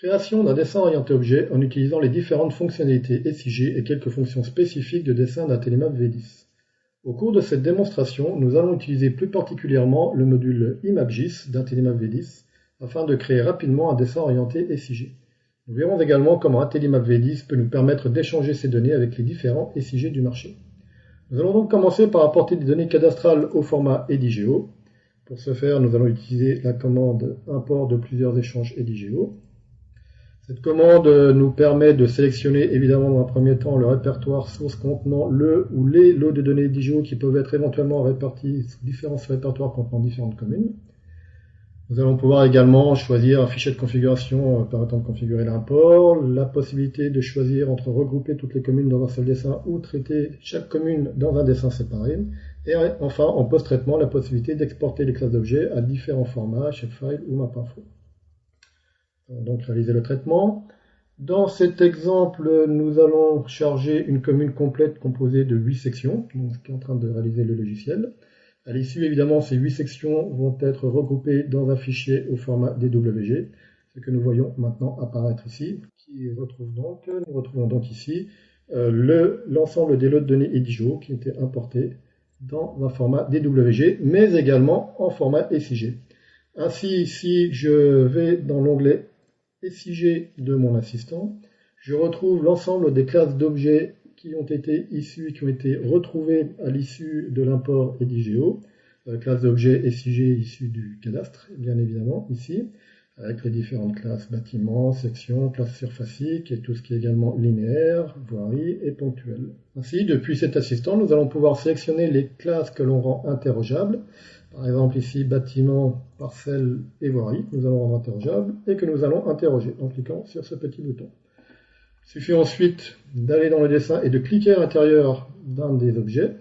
Création d'un dessin orienté objet en utilisant les différentes fonctionnalités SIG et quelques fonctions spécifiques de dessin d'Intellimap V10. Au cours de cette démonstration, nous allons utiliser plus particulièrement le module ImapGIS d'Intellimap V10 afin de créer rapidement un dessin orienté SIG. Nous verrons également comment Intellimap V10 peut nous permettre d'échanger ces données avec les différents SIG du marché. Nous allons donc commencer par apporter des données cadastrales au format EDIGEO. Pour ce faire, nous allons utiliser la commande import de plusieurs échanges EDIGEO. Cette commande nous permet de sélectionner évidemment dans un premier temps le répertoire source contenant le ou les lots de données EDIGEO qui peuvent être éventuellement répartis sous différents répertoires contenant différentes communes. Nous allons pouvoir également choisir un fichier de configuration permettant de configurer l'import, la possibilité de choisir entre regrouper toutes les communes dans un seul dessin ou traiter chaque commune dans un dessin séparé, et enfin en post-traitement la possibilité d'exporter les classes d'objets à différents formats, shapefile ou mapinfo. Donc réaliser le traitement. Dans cet exemple, nous allons charger une commune complète composée de 8 sections, donc ce qui est en train de réaliser le logiciel. À l'issue, évidemment, ces 8 sections vont être regroupées dans un fichier au format DWG, ce que nous voyons maintenant apparaître ici, nous retrouvons donc ici l'ensemble des lots de données EDIGEO qui étaient importés dans un format DWG, mais également en format SIG. Ainsi, si je vais dans l'onglet SIG de mon assistant, je retrouve l'ensemble des classes d'objets qui ont été issues, qui ont été retrouvées à l'issue de l'import EDIGEO, classe d'objets SIG issues du cadastre, bien évidemment, ici, avec les différentes classes bâtiments, sections, classes surfaciques, et tout ce qui est également linéaire, voirie et ponctuel. Ainsi, depuis cet assistant, nous allons pouvoir sélectionner les classes que l'on rend interrogeables, par exemple ici, bâtiment, parcelle et voirie, nous allons rendre interrogeable, et que nous allons interroger en cliquant sur ce petit bouton. Il suffit ensuite d'aller dans le dessin et de cliquer à l'intérieur d'un des objets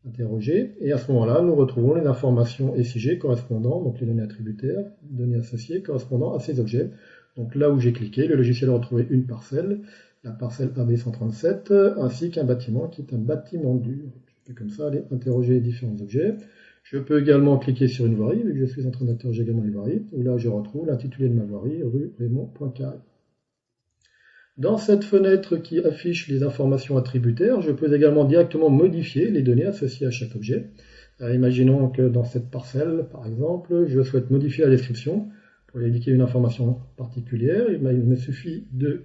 interrogés, et à ce moment-là, nous retrouvons les informations SIG correspondant, donc les données attributaires, données associées correspondant à ces objets. Donc là où j'ai cliqué, le logiciel a retrouvé une parcelle, la parcelle AB137, ainsi qu'un bâtiment qui est un bâtiment dur. Je peux comme ça aller interroger les différents objets. Je peux également cliquer sur une voirie, vu que je suis en train d'interroger également les voiries, où là je retrouve l'intitulé de ma voirie, rue Raymond Poincaré. Dans cette fenêtre qui affiche les informations attributaires, je peux également directement modifier les données associées à chaque objet. Imaginons que dans cette parcelle, par exemple, je souhaite modifier la description pour y indiquer une information particulière. Il me suffit de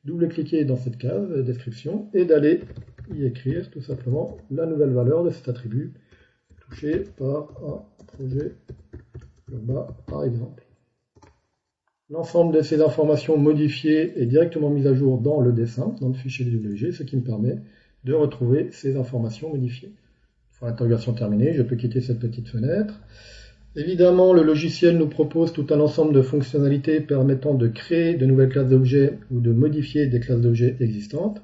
double-cliquer dans cette case description et d'aller y écrire tout simplement la nouvelle valeur de cet attribut touché par un projet urbain, par exemple. L'ensemble de ces informations modifiées est directement mise à jour dans le dessin, dans le fichier DWG, ce qui me permet de retrouver ces informations modifiées. Une fois l'interrogation terminée, je peux quitter cette petite fenêtre. Évidemment, le logiciel nous propose tout un ensemble de fonctionnalités permettant de créer de nouvelles classes d'objets ou de modifier des classes d'objets existantes.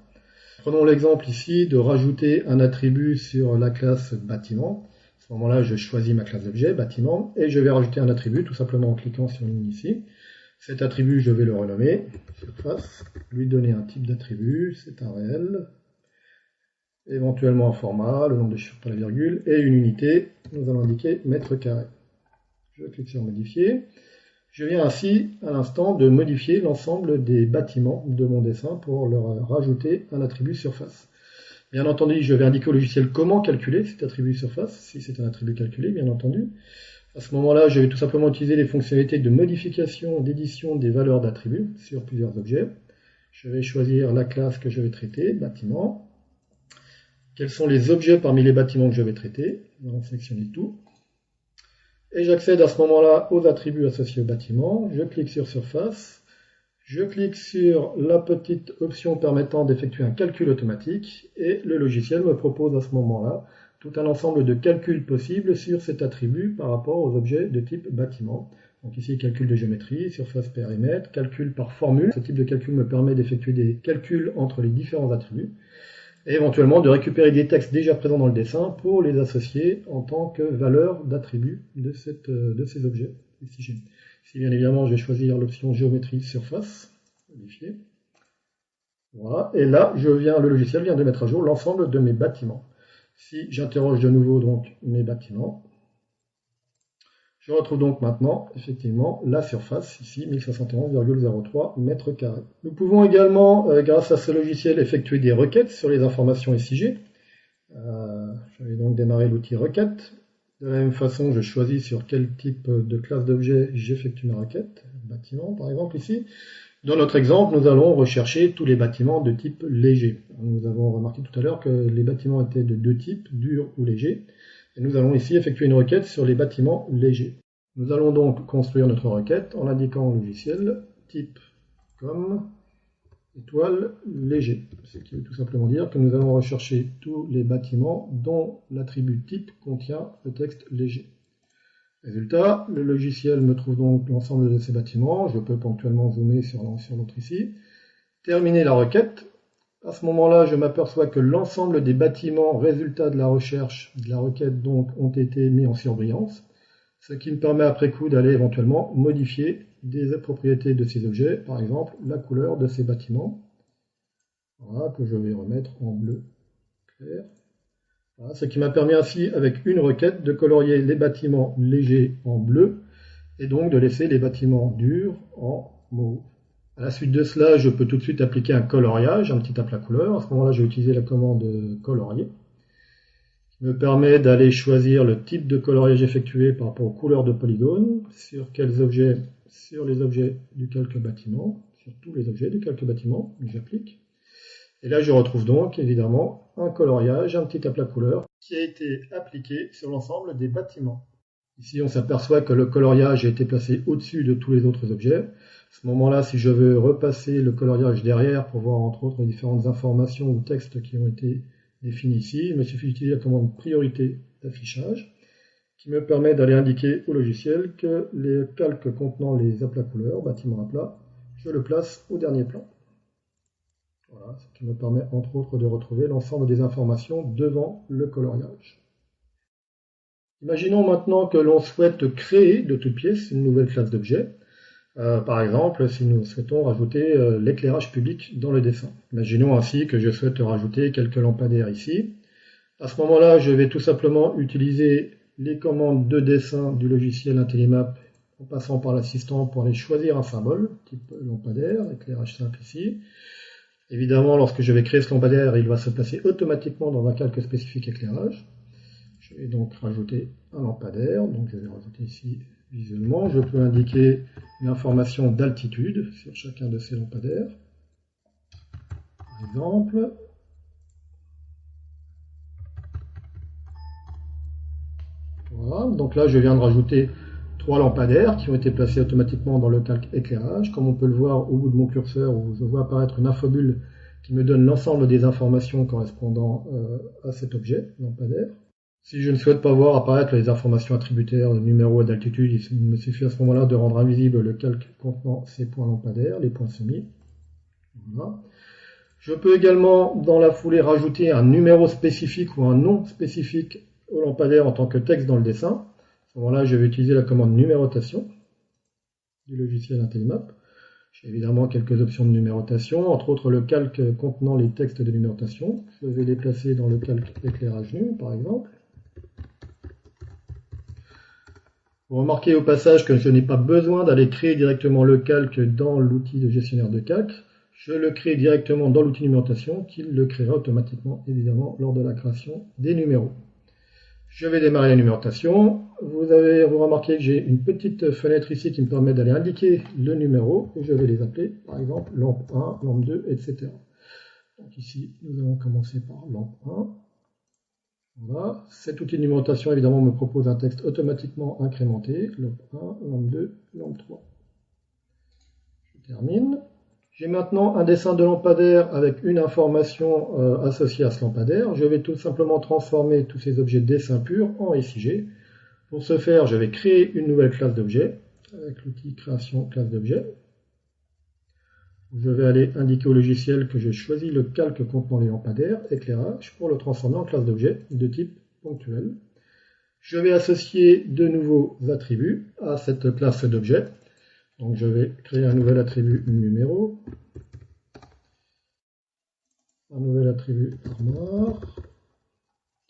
Prenons l'exemple ici de rajouter un attribut sur la classe bâtiment. À ce moment-là, je choisis ma classe d'objet, bâtiment, et je vais rajouter un attribut tout simplement en cliquant sur une ligne ici. Cet attribut, je vais le renommer, surface, lui donner un type d'attribut, c'est un réel, éventuellement un format, le nombre de chiffres par la virgule, et une unité, nous allons indiquer mètre carré. Je clique sur modifier. Je viens ainsi, à l'instant, de modifier l'ensemble des bâtiments de mon dessin pour leur rajouter un attribut surface. Bien entendu, je vais indiquer au logiciel comment calculer cet attribut surface, si c'est un attribut calculé, bien entendu. À ce moment-là, je vais tout simplement utiliser les fonctionnalités de modification, d'édition des valeurs d'attributs sur plusieurs objets. Je vais choisir la classe que je vais traiter, bâtiment. Quels sont les objets parmi les bâtiments que je vais traiter? Nous allons sélectionner tout. Et j'accède à ce moment-là aux attributs associés au bâtiment. Je clique sur surface. Je clique sur la petite option permettant d'effectuer un calcul automatique. Et le logiciel me propose à ce moment-là tout un ensemble de calculs possibles sur cet attribut par rapport aux objets de type bâtiment. Donc ici, calcul de géométrie, surface périmètre, calcul par formule. Ce type de calcul me permet d'effectuer des calculs entre les différents attributs. Et éventuellement de récupérer des textes déjà présents dans le dessin pour les associer en tant que valeur d'attribut de ces objets. Ici, bien évidemment, je vais choisir l'option géométrie surface, modifier. Voilà. Et là, le logiciel vient de mettre à jour l'ensemble de mes bâtiments. Si j'interroge de nouveau donc mes bâtiments, Je retrouve donc maintenant, effectivement, la surface, ici, 1071,03 mètres carrés. Nous pouvons également, grâce à ce logiciel, effectuer des requêtes sur les informations SIG. Je vais donc démarrer l'outil requête. De la même façon, je choisis sur quel type de classe d'objet j'effectue ma requête. Bâtiment, par exemple, ici. Dans notre exemple, nous allons rechercher tous les bâtiments de type léger. Nous avons remarqué tout à l'heure que les bâtiments étaient de deux types, dur ou léger. Et nous allons ici effectuer une requête sur les bâtiments légers. Nous allons donc construire notre requête en indiquant au logiciel type comme étoile léger. Ce qui veut tout simplement dire que nous allons rechercher tous les bâtiments dont l'attribut type contient le texte léger. Résultat, le logiciel me trouve donc l'ensemble de ces bâtiments. Je peux ponctuellement zoomer sur l'un sur l'autre ici. Terminer la requête. À ce moment-là, je m'aperçois que l'ensemble des bâtiments résultats de la recherche, de la requête donc, ont été mis en surbrillance, ce qui me permet après coup d'aller éventuellement modifier des propriétés de ces objets, par exemple la couleur de ces bâtiments, voilà, que je vais remettre en bleu clair. Voilà, ce qui m'a permis ainsi, avec une requête, de colorier les bâtiments légers en bleu, et donc de laisser les bâtiments durs en mauve. À la suite de cela, je peux tout de suite appliquer un coloriage, un petit aplat couleur. À ce moment-là, je vais utiliser la commande colorier, qui me permet d'aller choisir le type de coloriage effectué par rapport aux couleurs de polygone, sur quels objets, sur les objets du calque bâtiment, sur tous les objets du calque bâtiment, j'applique. Et là, je retrouve donc évidemment un coloriage, un petit aplat couleur, qui a été appliqué sur l'ensemble des bâtiments. Ici, on s'aperçoit que le coloriage a été placé au-dessus de tous les autres objets. À ce moment-là, si je veux repasser le coloriage derrière pour voir entre autres les différentes informations ou textes qui ont été définis ici, il me suffit d'utiliser la commande priorité d'affichage qui me permet d'aller indiquer au logiciel que les calques contenant les aplats couleurs, bâtiment aplat, je le place au dernier plan. Voilà, ce qui me permet entre autres de retrouver l'ensemble des informations devant le coloriage. Imaginons maintenant que l'on souhaite créer de toutes pièces une nouvelle classe d'objet. Par exemple, si nous souhaitons rajouter l'éclairage public dans le dessin. Imaginons ainsi que je souhaite rajouter quelques lampadaires ici. À ce moment-là, je vais tout simplement utiliser les commandes de dessin du logiciel IntelliMap en passant par l'assistant pour aller choisir un symbole, type lampadaire, éclairage simple ici. Évidemment, lorsque je vais créer ce lampadaire, il va se placer automatiquement dans un calque spécifique éclairage. Je vais donc rajouter un lampadaire, donc je vais rajouter ici visuellement. Je peux indiquer une information d'altitude sur chacun de ces lampadaires. Par exemple, voilà, donc là je viens de rajouter 3 lampadaires qui ont été placés automatiquement dans le calque éclairage. Comme on peut le voir au bout de mon curseur, où je vois apparaître une infobulle qui me donne l'ensemble des informations correspondant à cet objet lampadaire. Si je ne souhaite pas voir apparaître les informations attributaires, le numéro et d'altitude, il me suffit à ce moment-là de rendre invisible le calque contenant ces points lampadaires, les points semis. Voilà. Je peux également, dans la foulée, rajouter un numéro spécifique ou un nom spécifique au lampadaire en tant que texte dans le dessin. À ce moment-là, je vais utiliser la commande numérotation du logiciel IntelliMap. J'ai évidemment quelques options de numérotation, entre autres le calque contenant les textes de numérotation. Je vais les placer dans le calque éclairage nu, par exemple. Vous remarquez au passage que je n'ai pas besoin d'aller créer directement le calque dans l'outil de gestionnaire de calque. Je le crée directement dans l'outil numérotation qui le créera automatiquement, évidemment, lors de la création des numéros. Je vais démarrer la numérotation. Vous remarqué que j'ai une petite fenêtre ici qui me permet d'aller indiquer le numéro. Et je vais les appeler, par exemple, lampe 1, lampe 2, etc. Donc ici, nous allons commencer par lampe 1. Voilà. Cet outil de numérotation, évidemment, me propose un texte automatiquement incrémenté. Lampe 1, lampe 2, lampe 3. Je termine. J'ai maintenant un dessin de lampadaire avec une information associée à ce lampadaire. Je vais tout simplement transformer tous ces objets de dessin pur en SIG. Pour ce faire, je vais créer une nouvelle classe d'objet avec l'outil création classe d'objet. Je vais aller indiquer au logiciel que j'ai choisi le calque contenant les lampadaires, éclairage, pour le transformer en classe d'objet de type ponctuel. Je vais associer de nouveaux attributs à cette classe d'objet. Donc je vais créer un nouvel attribut numéro, un nouvel attribut armoire,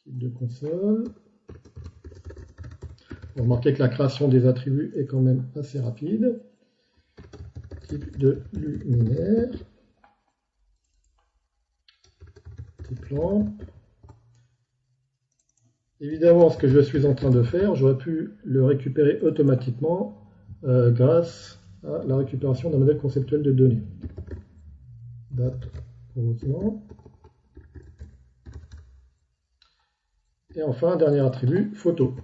type de console. Vous remarquez que la création des attributs est quand même assez rapide. Type de luminaire. Type lampe. Évidemment, ce que je suis en train de faire, j'aurais pu le récupérer automatiquement grâce à la récupération d'un modèle conceptuel de données. Date, posement. Et enfin, un dernier attribut, photo,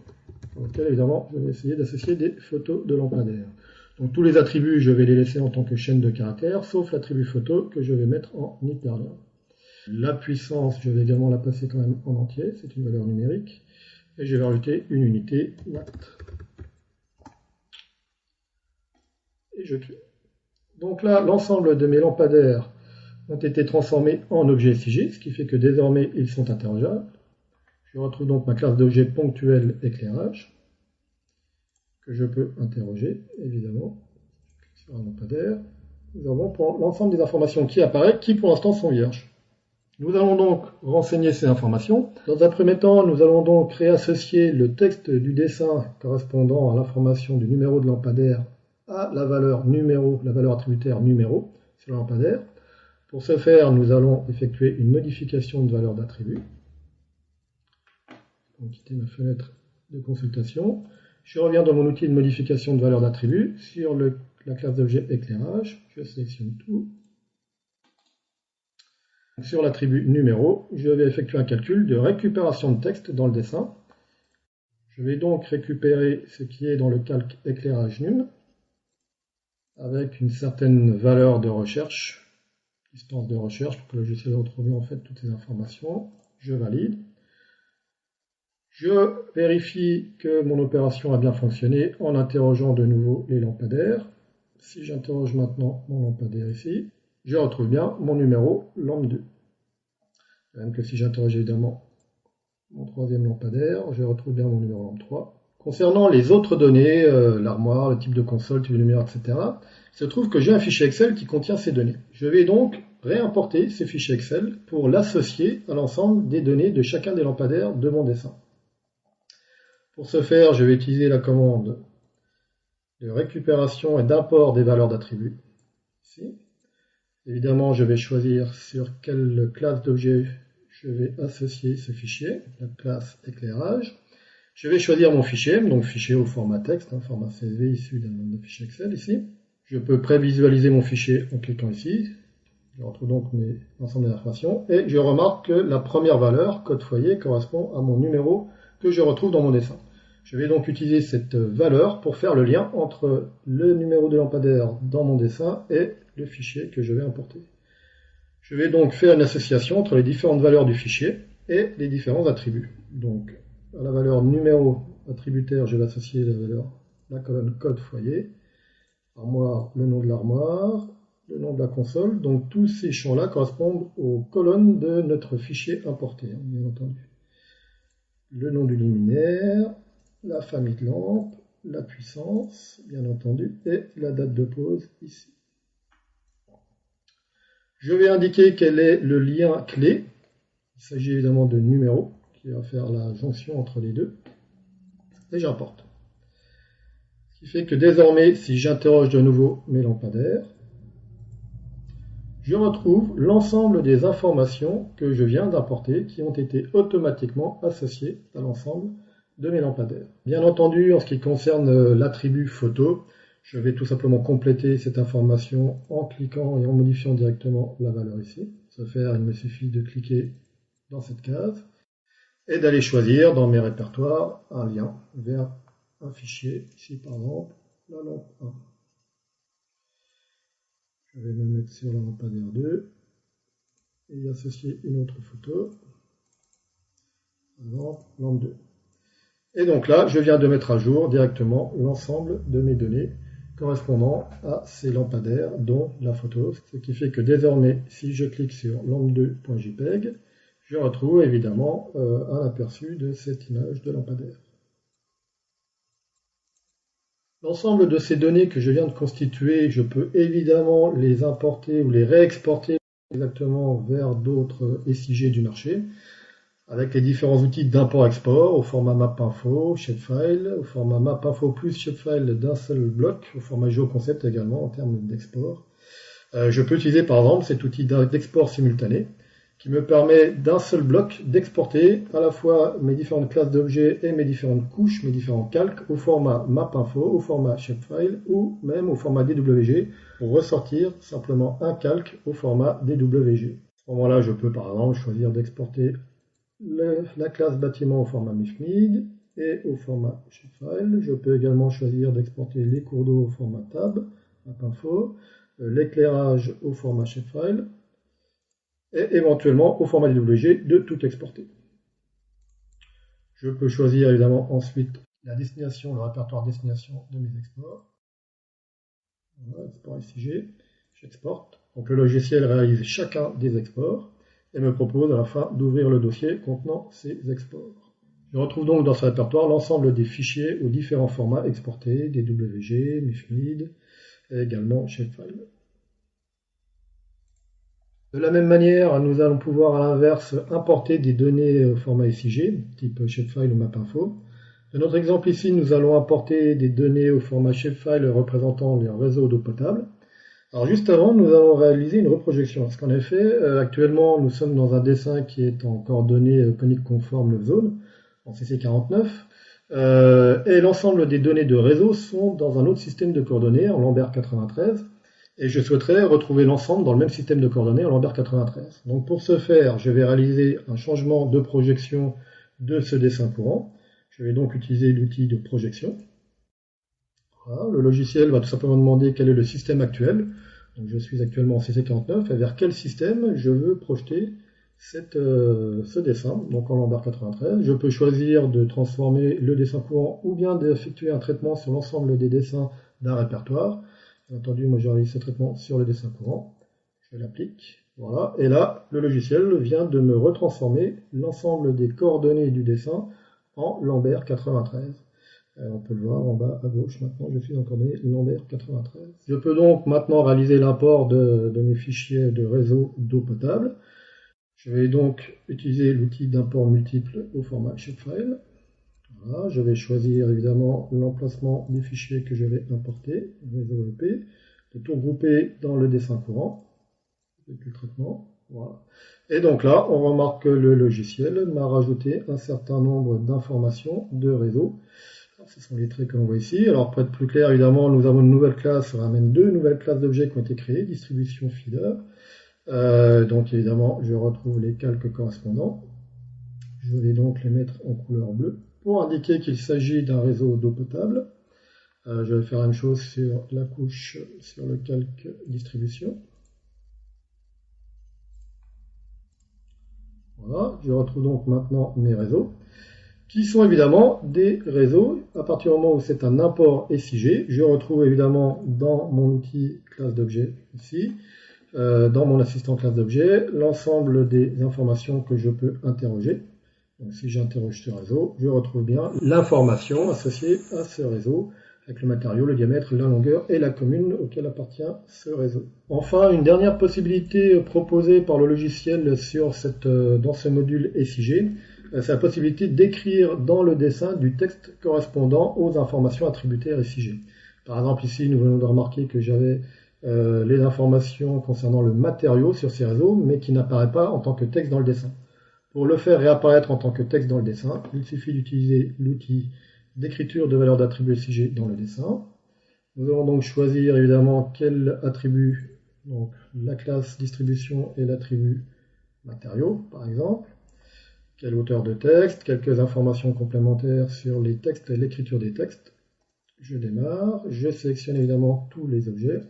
pour lequel évidemment je vais essayer d'associer des photos de lampadaires. Donc tous les attributs, je vais les laisser en tant que chaîne de caractères, sauf l'attribut photo que je vais mettre en hyperlien. La puissance, je vais également la passer quand même en entier, c'est une valeur numérique. Et je vais rajouter une unité watt. Et je clique. Donc là, l'ensemble de mes lampadaires ont été transformés en objets SIG, ce qui fait que désormais ils sont interrogeables. Je retrouve donc ma classe d'objet ponctuel éclairage, que je peux interroger, évidemment, sur un lampadaire. Nous avons pour l'ensemble des informations qui apparaissent, qui pour l'instant sont vierges. Nous allons donc renseigner ces informations. Dans un premier temps, nous allons donc réassocier le texte du dessin correspondant à l'information du numéro de lampadaire à la valeur numéro, la valeur attributaire numéro sur le lampadaire. Pour ce faire, nous allons effectuer une modification de valeur d'attribut. Je vais quitter ma fenêtre de consultation. Je reviens dans mon outil de modification de valeur d'attribut. Sur la classe d'objet éclairage, je sélectionne tout. Sur l'attribut numéro, je vais effectuer un calcul de récupération de texte dans le dessin. Je vais donc récupérer ce qui est dans le calque éclairage num, avec une certaine valeur de recherche, distance de recherche, pour que le logiciel retrouve en fait toutes ces informations. Je valide. Je vérifie que mon opération a bien fonctionné en interrogeant de nouveau les lampadaires. Si j'interroge maintenant mon lampadaire ici, je retrouve bien mon numéro lampe 2. Même que si j'interroge évidemment mon troisième lampadaire, je retrouve bien mon numéro lampe 3. Concernant les autres données, l'armoire, le type de console, type de lumière, etc., il se trouve que j'ai un fichier Excel qui contient ces données. Je vais donc réimporter ce fichier Excel pour l'associer à l'ensemble des données de chacun des lampadaires de mon dessin. Pour ce faire, je vais utiliser la commande de récupération et d'import des valeurs d'attributs. Ici. Évidemment, je vais choisir sur quelle classe d'objet je vais associer ce fichier, la classe éclairage. Je vais choisir mon fichier, donc fichier au format texte, format CSV issu d'un fichier Excel ici. Je peux prévisualiser mon fichier en cliquant ici. Je retrouve donc l'ensemble des informations et je remarque que la première valeur, code foyer, correspond à mon numéro que je retrouve dans mon dessin. Je vais donc utiliser cette valeur pour faire le lien entre le numéro de lampadaire dans mon dessin et le fichier que je vais importer. Je vais donc faire une association entre les différentes valeurs du fichier et les différents attributs. Donc, à la valeur numéro attributaire, je vais associer la colonne code foyer, armoire, le nom de l'armoire, le nom de la console. Donc, tous ces champs-là correspondent aux colonnes de notre fichier importé, bien entendu. Le nom du luminaire, la famille de lampes, la puissance, bien entendu, et la date de pause ici. Je vais indiquer quel est le lien clé. Il s'agit évidemment de numéro, qui va faire la jonction entre les deux. Et j'importe. Ce qui fait que désormais, si j'interroge de nouveau mes lampadaires, je retrouve l'ensemble des informations que je viens d'importer, qui ont été automatiquement associées à l'ensemble de mes lampadaires. Bien entendu, en ce qui concerne l'attribut photo, je vais tout simplement compléter cette information en cliquant et en modifiant directement la valeur ici. Pour ce faire, il me suffit de cliquer dans cette case et d'aller choisir dans mes répertoires un lien vers un fichier, ici par exemple la lampe 1. Je vais me mettre sur la lampadaire 2 et y associer une autre photo, par exemple lampe 2. Et donc là, je viens de mettre à jour directement l'ensemble de mes données correspondant à ces lampadaires, dont la photo. Ce qui fait que désormais, si je clique sur lampe2.jpg, je retrouve évidemment un aperçu de cette image de lampadaire. L'ensemble de ces données que je viens de constituer, je peux évidemment les importer ou les réexporter exactement vers d'autres SIG du marché. avec les différents outils d'import-export au format map-info, shapefile, au format map-info plus shapefile d'un seul bloc, au format GeoConcept également en termes d'export. Je peux utiliser par exemple cet outil d'export simultané qui me permet d'un seul bloc d'exporter à la fois mes différentes classes d'objets et mes différentes couches, mes différents calques au format map-info, au format shapefile ou même au format DWG pour ressortir simplement un calque au format DWG. À ce moment-là, je peux par exemple choisir d'exporter la classe bâtiment au format MIFMID et au format shapefile. Je peux également choisir d'exporter les cours d'eau au format tab, map-info, l'éclairage au format shapefile et éventuellement au format DWG de tout exporter. Je peux choisir évidemment ensuite la destination, le répertoire destination de mes exports. Voilà, export SIG, j'exporte. Donc le logiciel réalise chacun des exports et me propose à la fin d'ouvrir le dossier contenant ces exports. Je retrouve donc dans ce répertoire l'ensemble des fichiers aux différents formats exportés, DWG, MIFMID et également shapefile. De la même manière, nous allons pouvoir à l'inverse importer des données au format SIG, type shapefile ou map-info. Dans notre exemple ici, nous allons importer des données au format shapefile représentant les réseaux d'eau potable. Alors juste avant, nous allons réaliser une reprojection, parce qu'en effet, actuellement, nous sommes dans un dessin qui est en coordonnées coniques conformes Love Zone, en CC49, et l'ensemble des données de réseau sont dans un autre système de coordonnées, en Lambert 93, et je souhaiterais retrouver l'ensemble dans le même système de coordonnées en Lambert 93. Donc pour ce faire, je vais réaliser un changement de projection de ce dessin courant. Je vais donc utiliser l'outil de projection. Voilà, le logiciel va tout simplement demander quel est le système actuel. Donc je suis actuellement en CC49 et vers quel système je veux projeter ce dessin, donc en Lambert 93. Je peux choisir de transformer le dessin courant ou bien d'effectuer un traitement sur l'ensemble des dessins d'un répertoire. Bien entendu, moi j'ai réalisé ce traitement sur le dessin courant. Je l'applique. Voilà. Et là, le logiciel vient de me retransformer l'ensemble des coordonnées du dessin en Lambert 93. On peut le voir en bas à gauche. Maintenant, je suis en coordonnées Lambert 93. Je peux donc maintenant réaliser l'import de mes fichiers de réseau d'eau potable. Je vais donc utiliser l'outil d'import multiple au format shapefile. Voilà, je vais choisir évidemment l'emplacement des fichiers que je vais importer, réseau EP, de tout regrouper dans le dessin courant, depuis le traitement. Voilà. Et donc là, on remarque que le logiciel m'a rajouté un certain nombre d'informations de réseau. Alors, ce sont les traits que l'on voit ici. Alors pour être plus clair, évidemment, nous avons une nouvelle classe, ça ramène deux nouvelles classes d'objets qui ont été créées, distribution feeder. Donc évidemment, je retrouve les calques correspondants. Je vais donc les mettre en couleur bleue pour indiquer qu'il s'agit d'un réseau d'eau potable. Je vais faire la même chose sur la couche, sur le calque distribution. Voilà, je retrouve donc maintenant mes réseaux, qui sont évidemment des réseaux. À partir du moment où c'est un import SIG, je retrouve évidemment dans mon outil classe d'objet ici, dans mon assistant classe d'objet, l'ensemble des informations que je peux interroger. Donc si j'interroge ce réseau, je retrouve bien l'information associée à ce réseau, avec le matériau, le diamètre, la longueur et la commune auquel appartient ce réseau. Enfin, une dernière possibilité proposée par le logiciel dans ce module SIG, c'est la possibilité d'écrire dans le dessin du texte correspondant aux informations attributaires SIG. Par exemple, ici, nous venons de remarquer que j'avais les informations concernant le matériau sur ces réseaux, mais qui n'apparaît pas en tant que texte dans le dessin. Pour le faire réapparaître en tant que texte dans le dessin, il suffit d'utiliser l'outil d'écriture de valeur d'attribut SIG dans le dessin. Nous allons donc choisir évidemment quel attribut, donc la classe distribution et l'attribut matériau par exemple, quelle hauteur de texte, quelques informations complémentaires sur les textes et l'écriture des textes. Je démarre, je sélectionne évidemment tous les objets,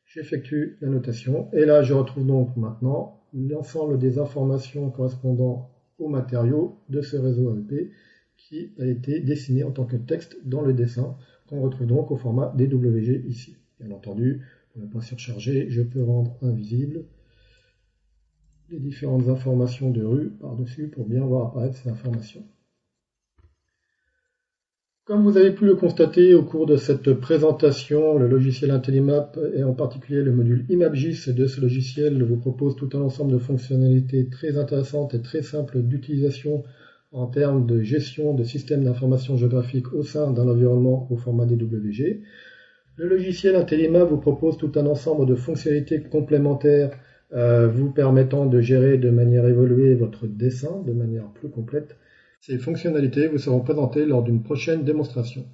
j'effectue la notation et là je retrouve donc maintenant l'ensemble des informations correspondant au matériau de ce réseau AEP qui a été dessiné en tant que texte dans le dessin qu'on retrouve donc au format DWG ici. Bien entendu, pour ne pas surcharger, je peux rendre invisible les différentes informations de rue par-dessus pour bien voir apparaître ces informations. Comme vous avez pu le constater au cours de cette présentation, le logiciel Intellimap et en particulier le module IMAPGIS de ce logiciel vous propose tout un ensemble de fonctionnalités très intéressantes et très simples d'utilisation en termes de gestion de systèmes d'information géographique au sein d'un environnement au format DWG. Le logiciel Intellimap vous propose tout un ensemble de fonctionnalités complémentaires vous permettant de gérer de manière évoluée votre dessin de manière plus complète. Ces fonctionnalités vous seront présentées lors d'une prochaine démonstration.